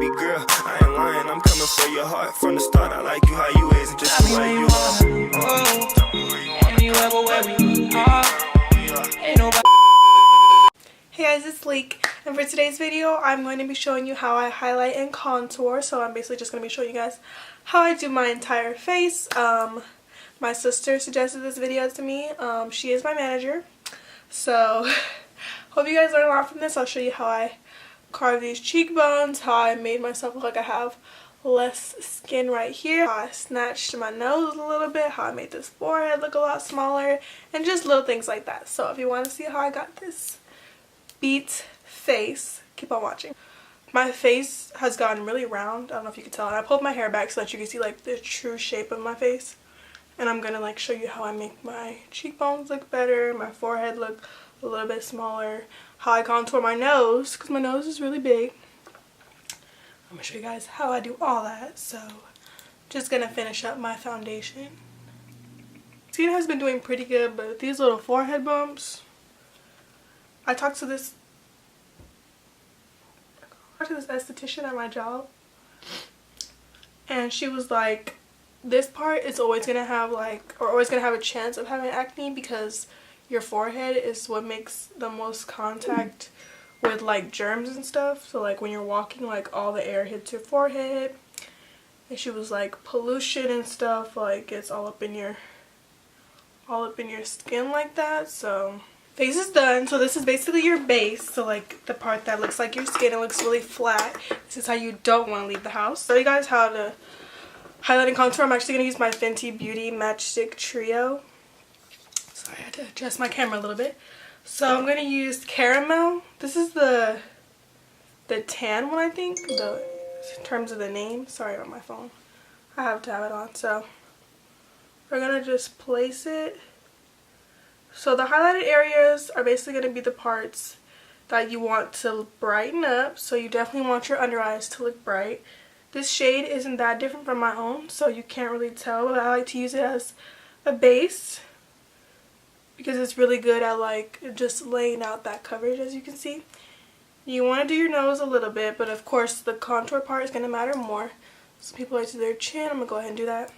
baby girl, I ain't lying, I'm coming for your heart. From the start, I like you how you is and just the way you are. Anywhere but where we are. Ain't nobody. Hey guys, it's Leek, and for today's video I'm going to be showing you how I highlight and contour. So I'm basically just going to be showing you guys how I do my entire face. My sister suggested this video to me. She is my manager, so hope you guys learn a lot from this. I'll show you how I carve these cheekbones, how I made myself look like I have less skin right here, how I snatched my nose a little bit, how I made this forehead look a lot smaller, and just little things like that. So if you want to see how I got this beat face, keep on watching. My face has gotten really round. I don't know if you can tell, and I pulled my hair back so that you can see like the true shape of my face. And I'm gonna like show you how I make my cheekbones look better, my forehead look a little bit smaller, how I contour my nose because my nose is really big. I'm gonna show you guys how I do all that. So just gonna finish up my foundation. Skin has been doing pretty good, but these little forehead bumps, I talked to this esthetician at my job, and she was like, this part is always gonna have a chance of having acne because your forehead is what makes the most contact with like germs and stuff. So like when you're walking, like all the air hits your forehead, and she was like, pollution and stuff like it's all up in your skin like that. So face is done. So this is basically your base. So like the part that looks like your skin, it looks really flat. This is how you don't want to leave the house. Show you guys how to highlight and contour. I'm actually going to use my Fenty Beauty Matchstick Trio. Sorry, I had to adjust my camera a little bit. So I'm going to use Caramel. This is the tan one, I think, in terms of the name. Sorry about my phone. I have to have it on. So we're going to just place it. So the highlighted areas are basically going to be the parts that you want to brighten up. So you definitely want your under eyes to look bright. This shade isn't that different from my own, so you can't really tell, but I like to use it as a base because it's really good at like just laying out that coverage, as you can see. You want to do your nose a little bit, but of course the contour part is going to matter more. Some people like to do their chin. I'm going to go ahead and do that.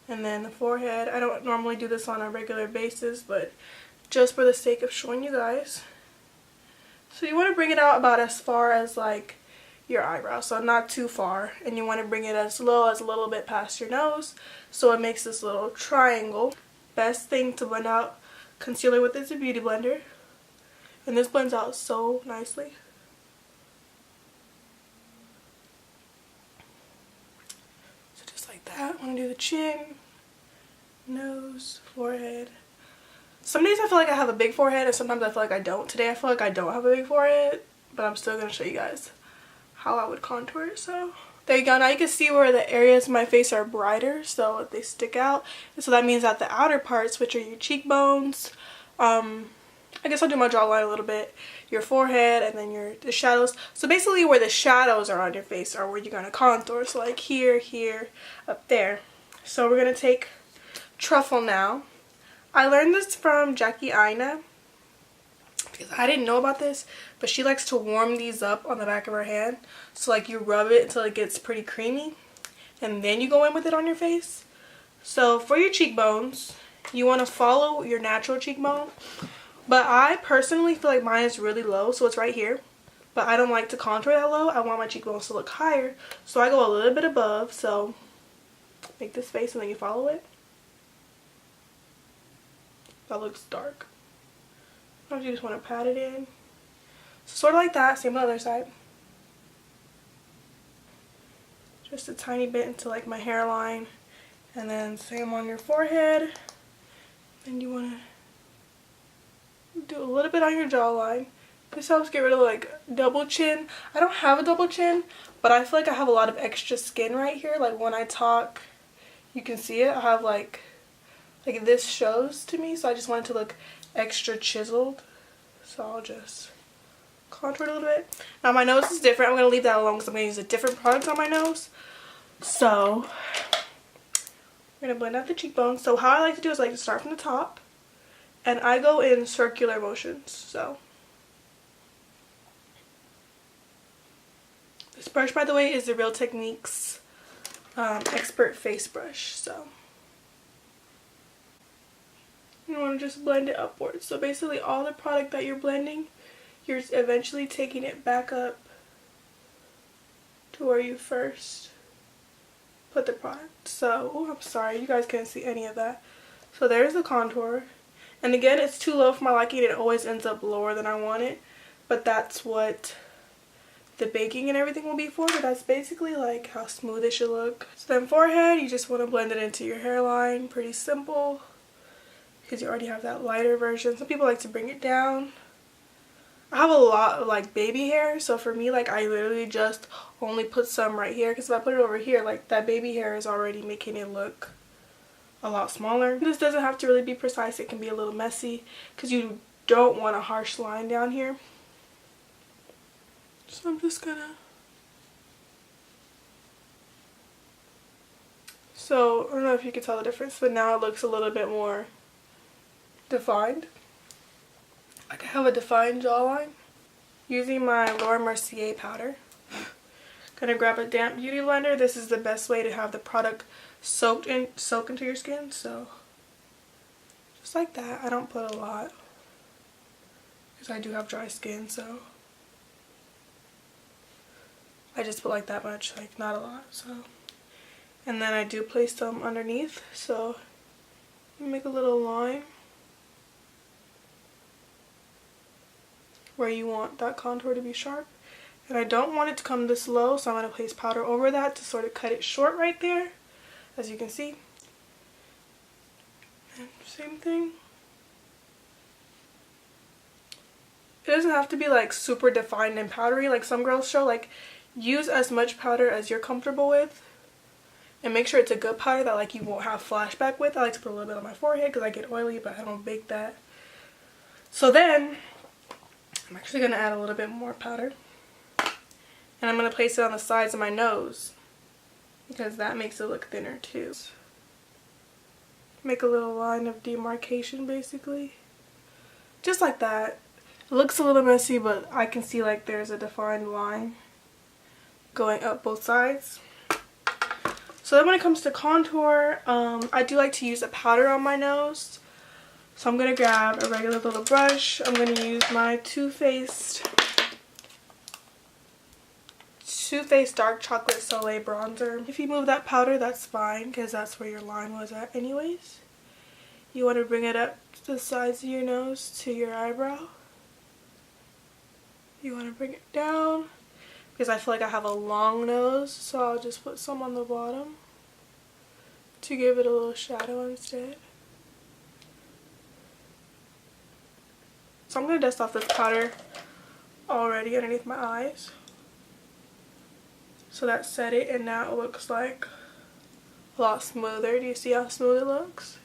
And then the forehead. I don't normally do this on a regular basis, but just for the sake of showing you guys. So you want to bring it out about as far as like your eyebrow, so not too far, and you want to bring it as low as a little bit past your nose so it makes this little triangle. Best thing to blend out concealer with is a beauty blender, and this blends out so nicely. So just like that. I want to do the chin, nose, forehead. Some days I feel like I have a big forehead and sometimes I feel like I don't. Today I feel like I don't have a big forehead, but I'm still going to show you guys how I would contour it. So there you go. Now you can see where the areas of my face are brighter, so they stick out. And so that means that the outer parts, which are your cheekbones, I guess I'll do my jawline a little bit, your forehead, and then the shadows. So basically where the shadows are on your face are where you're going to contour. So like here, here, up there. So we're going to take Truffle now. I learned this from Jackie Aina because I didn't know about this, but she likes to warm these up on the back of her hand. So like you rub it until it gets pretty creamy, and then you go in with it on your face. So for your cheekbones, you want to follow your natural cheekbone, but I personally feel like mine is really low, so it's right here. But I don't like to contour that low. I want my cheekbones to look higher, so I go a little bit above. So make this face and then you follow it. That looks dark. Sometimes you just want to pat it in. So sort of like that. Same on the other side. Just a tiny bit into like my hairline. And then same on your forehead. And you want to do a little bit on your jawline. This helps get rid of like double chin. I don't have a double chin, but I feel like I have a lot of extra skin right here. Like when I talk, you can see it. I have like this shows to me, so I just want it to look extra chiseled. So I'll just contour it a little bit. Now my nose is different. I'm going to leave that alone because I'm going to use a different product on my nose. So I'm going to blend out the cheekbones. So how I like to do is I like to start from the top, and I go in circular motions. So This brush, by the way, is the Real Techniques Expert Face Brush. So you want to just blend it upwards. So basically all the product that you're blending, you're eventually taking it back up to where you first put the product. So, oh, I'm sorry, you guys can't see any of that. So there's the contour. And again, it's too low for my liking. It always ends up lower than I want it. But that's what the baking and everything will be for. But that's basically like how smooth it should look. So then forehead, you just want to blend it into your hairline. Pretty simple, because you already have that lighter version. Some people like to bring it down. I have a lot of like baby hair, so for me, like, I literally just only put some right here, because if I put it over here, like, that baby hair is already making it look a lot smaller. This doesn't have to really be precise. It can be a little messy because you don't want a harsh line down here. So I'm just gonna, so I don't know if you can tell the difference, but now it looks a little bit more defined. Like I have a defined jawline. Using my Laura Mercier powder. Gonna grab a damp beauty blender. This is the best way to have the product soak into your skin. So just like that. I don't put a lot because I do have dry skin, so I just put like that much, like not a lot. So, and then I do place some underneath. So you make a little line where you want that contour to be sharp. And I don't want it to come this low, so I'm going to place powder over that to sort of cut it short right there, as you can see. And same thing. It doesn't have to be like super defined and powdery like some girls show. Like, use as much powder as you're comfortable with. And make sure it's a good powder that like you won't have flashback with. I like to put a little bit on my forehead because I get oily, but I don't bake that. So then I'm actually going to add a little bit more powder. And I'm going to place it on the sides of my nose, because that makes it look thinner too. Make a little line of demarcation basically. Just like that. It looks a little messy, but I can see like there's a defined line going up both sides. So then when it comes to contour, I do like to use a powder on my nose. So I'm going to grab a regular little brush. I'm going to use my Too Faced Dark Chocolate Soleil Bronzer. If you move that powder, that's fine, because that's where your line was at anyways. You want to bring it up to the sides of your nose to your eyebrow. You want to bring it down, because I feel like I have a long nose, so I'll just put some on the bottom to give it a little shadow instead. So I'm going to dust off this powder already underneath my eyes. So that set it, and now it looks like a lot smoother. Do you see how smooth it looks?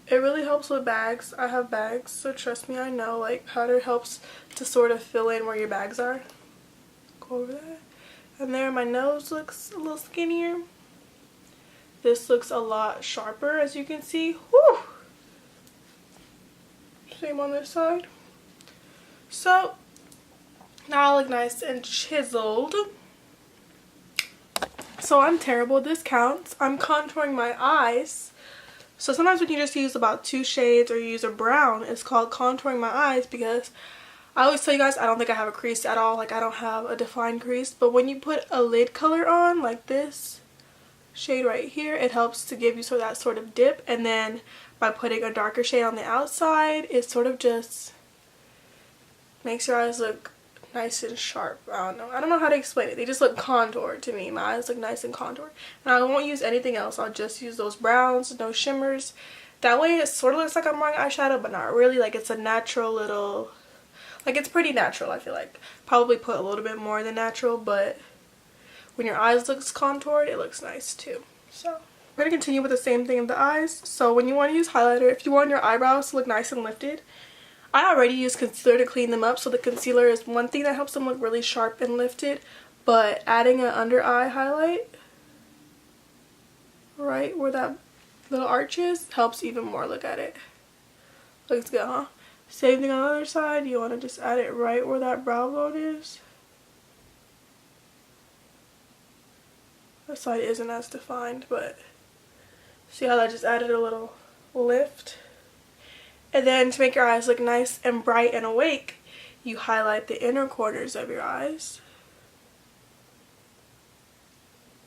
It really helps with bags. I have bags, so trust me, I know, like, powder helps to sort of fill in where your bags are. Go over that. And there, my nose looks a little skinnier. This looks a lot sharper, as you can see. Whew! Same on this side. So now I look nice and chiseled. So I'm terrible. This counts. I'm contouring my eyes. So sometimes when you just use about 2 shades or you use a brown, it's called contouring my eyes, because I always tell you guys I don't think I have a crease at all. Like, I don't have a defined crease. But when you put a lid color on, like this shade right here, it helps to give you that sort of dip. And then by putting a darker shade on the outside, it sort of just makes your eyes look nice and sharp. I don't know how to explain it. They just look contoured to me. My eyes look nice and contoured. And I won't use anything else. I'll just use those browns, no shimmers. That way it sort of looks like I'm wearing eyeshadow, but not really. Like, it's a natural little, like, it's pretty natural, I feel like. Probably put a little bit more than natural, but when your eyes looks contoured, it looks nice too. So we're going to continue with the same thing in the eyes. So when you want to use highlighter, if you want your eyebrows to look nice and lifted, I already use concealer to clean them up. So the concealer is one thing that helps them look really sharp and lifted. But adding an under eye highlight right where that little arch is helps even more. Look at it. Looks good, huh? Same thing on the other side. You want to just add it right where that brow bone is. This side isn't as defined, but see how that just added a little lift? And then to make your eyes look nice and bright and awake, you highlight the inner corners of your eyes.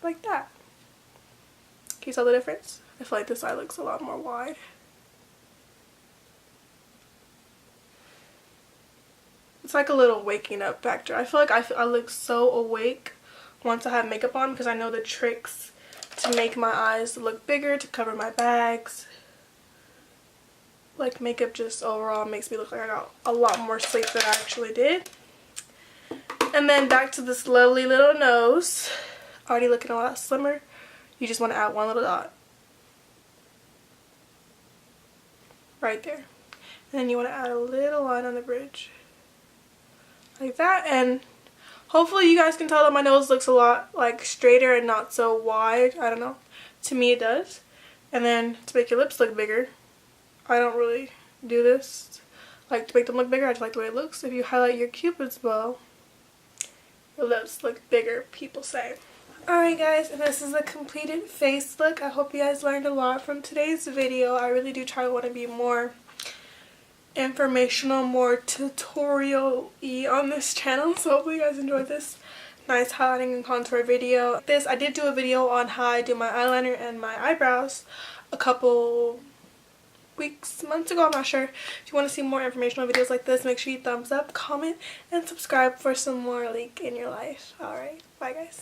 Like that. Can you tell the difference? I feel like this eye looks a lot more wide. It's like a little waking up factor. I feel like I look so awake once I have makeup on because I know the tricks to make my eyes look bigger, to cover my bags. Like makeup just overall makes me look like I got a lot more sleep than I actually did. And then back to this lovely little nose. Already looking a lot slimmer. You just want to add one little dot. Right there. And then you want to add a little line on the bridge. Like that. And hopefully you guys can tell that my nose looks a lot like straighter and not so wide. I don't know. To me it does. And then to make your lips look bigger, I don't really do this like to make them look bigger. I just like the way it looks. If you highlight your cupid's bow, your lips look bigger, people say. Alright guys, and this is a completed face look. I hope you guys learned a lot from today's video. I really do try to want to be more informational, more tutorial-y on this channel. So hopefully you guys enjoyed this nice highlighting and contour video. I did do a video on how I do my eyeliner and my eyebrows a couple months ago, I'm not sure. If you want to see more informational videos like this, make sure you thumbs up, comment, and subscribe for some more Leak in your life. Alright, bye guys.